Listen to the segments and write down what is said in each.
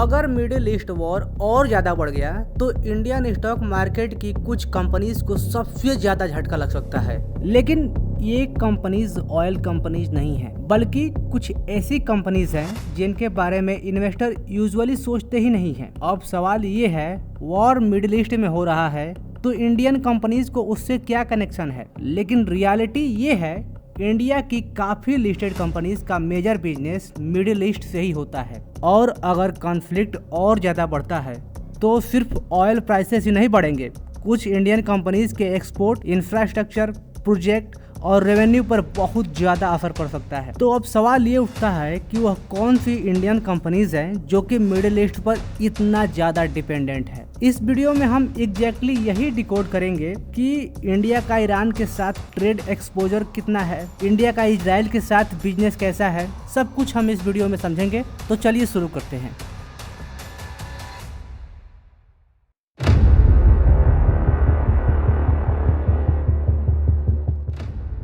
अगर middle east war और ज्यादा बढ़ गया तो इंडियन स्टॉक मार्केट की कुछ कंपनीज को सबसे ज्यादा झटका लग सकता है। लेकिन ये कंपनीज ऑयल कंपनीज नहीं है, बल्कि कुछ ऐसी कंपनीज हैं जिनके बारे में इन्वेस्टर यूजुअली सोचते ही नहीं है। अब सवाल ये है, वॉर मिडिल ईस्ट में हो रहा है तो इंडियन कंपनीज को उससे क्या कनेक्शन है? लेकिन रियलिटी ये है, इंडिया की काफी लिस्टेड कंपनीज का मेजर बिजनेस मिडिल ईस्ट से ही होता है। और अगर कॉन्फ्लिक्ट और ज्यादा बढ़ता है तो सिर्फ ऑयल प्राइसेस ही नहीं बढ़ेंगे, कुछ इंडियन कंपनीज के एक्सपोर्ट, इंफ्रास्ट्रक्चर प्रोजेक्ट और रेवेन्यू पर बहुत ज्यादा असर पड़ सकता है। तो अब सवाल ये उठता है कि वह कौन सी इंडियन कंपनीज हैं जो कि मिडिल ईस्ट पर इतना ज्यादा डिपेंडेंट है। इस वीडियो में हम एग्जैक्टली यही डिकोड करेंगे कि इंडिया का ईरान के साथ ट्रेड एक्सपोजर कितना है, इंडिया का इजराइल के साथ बिजनेस कैसा है, सब कुछ हम इस वीडियो में समझेंगे। तो चलिए शुरू करते हैं।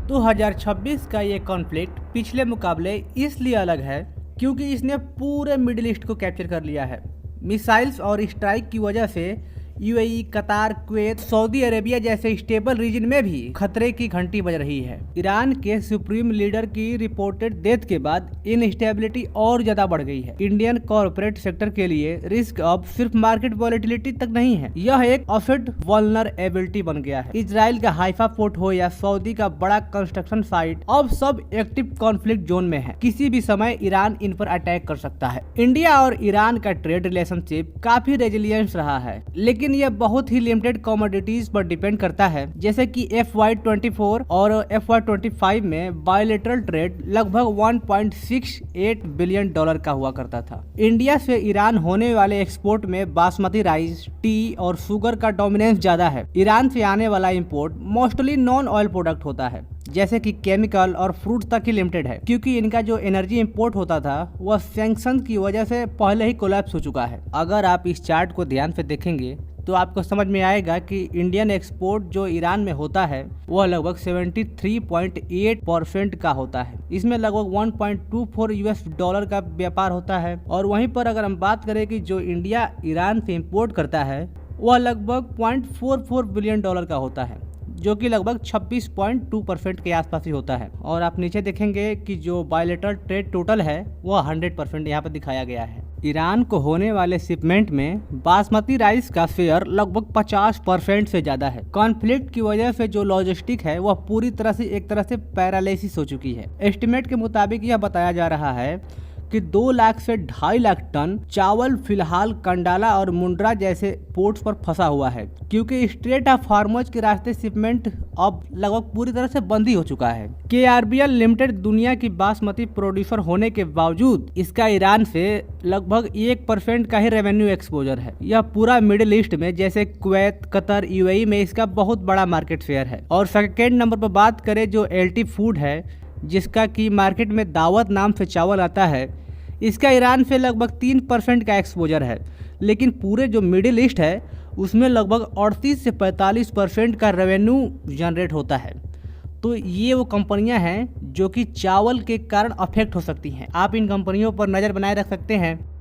2026 का ये कॉन्फ्लिक्ट पिछले मुकाबले इसलिए अलग है क्योंकि इसने पूरे मिडिल ईस्ट को कैप्चर कर लिया है। मिसाइल्स और स्ट्राइक की वजह से यूएई, कतार, कुवैत, सऊदी अरेबिया जैसे स्टेबल रीजन में भी खतरे की घंटी बज रही है। ईरान के सुप्रीम लीडर की रिपोर्टेड डेथ के बाद इनस्टेबिलिटी और ज्यादा बढ़ गई है। इंडियन कॉर्पोरेट सेक्टर के लिए रिस्क अब सिर्फ मार्केट वॉलेटिलिटी तक नहीं है, यह एक असेट वल्नरेबिलिटी बन गया है। इजराइल का हाइफा पोर्ट हो या सऊदी का बड़ा कंस्ट्रक्शन साइट, अब सब एक्टिव कॉन्फ्लिक्ट जोन में है। किसी भी समय ईरान इन पर अटैक कर सकता है। इंडिया और ईरान का ट्रेड रिलेशनशिप काफी रेजिलियंस रहा है, लेकिन यह बहुत ही लिमिटेड कमोडिटीज पर डिपेंड करता है। जैसे कि FY24 और FY25 में बायलैटरल ट्रेड लगभग $1.68 बिलियन का हुआ करता था। इंडिया से ईरान होने वाले एक्सपोर्ट में बासमती राइस, टी और शुगर का डोमिनेंस ज्यादा है। ईरान से आने वाला import mostly non oil product होता है, जैसे कि केमिकल और फ्रूट तक ही लिमिटेड है, क्योंकि इनका जो एनर्जी इंपोर्ट होता था वह सैंक्शन की वजह से पहले ही कोलैप्स हो चुका है। अगर आप इस चार्ट को ध्यान से देखेंगे तो आपको समझ में आएगा कि इंडियन एक्सपोर्ट जो ईरान में होता है वह लगभग 73.8% का होता है। इसमें लगभग $1.24 का व्यापार होता है। और वहीं पर अगर हम बात करें कि जो इंडिया ईरान से इंपोर्ट करता है वह लगभग $0.44 बिलियन का होता है, जो कि लगभग 26.2% के आसपास ही होता है। और आप नीचे देखेंगे कि जो बायलैटरल ट्रेड टोटल है वह 100% यहाँ पर दिखाया गया है। ईरान को होने वाले शिपमेंट में बासमती राइस का शेयर लगभग 50% से ज्यादा है। कॉन्फ्लिक्ट की वजह से जो लॉजिस्टिक है वह पूरी तरह से एक तरह से पैरालिसिस हो चुकी है। एस्टिमेट के मुताबिक यह बताया जा रहा है कि 2 लाख से 2.5 लाख टन चावल फिलहाल कंडाला और मुंड्रा जैसे पोर्ट्स पर फंसा हुआ है, क्योंकि स्ट्रेट ऑफ हार्मोज के रास्ते शिपमेंट अब लगभग पूरी तरह से बंद ही हो चुका है। KRBL लिमिटेड दुनिया की बासमती प्रोड्यूसर होने के बावजूद इसका ईरान से लगभग 1% का ही रेवेन्यू एक्सपोजर है। यह पूरा मिडिल ईस्ट में जैसे कुवैत, कतर, यूएई में इसका बहुत बड़ा मार्केट शेयर है। और सेकेंड नंबर पर बात करें जो LT फूड है, जिसका की मार्केट में दावत नाम से चावल आता है, इसका ईरान से लगभग 3% का एक्सपोजर है। लेकिन पूरे जो मिडिल ईस्ट है उसमें लगभग 38 से 45% का रेवेन्यू जनरेट होता है। तो ये वो कंपनियां हैं जो कि चावल के कारण अफेक्ट हो सकती हैं। आप इन कंपनियों पर नज़र बनाए रख सकते हैं।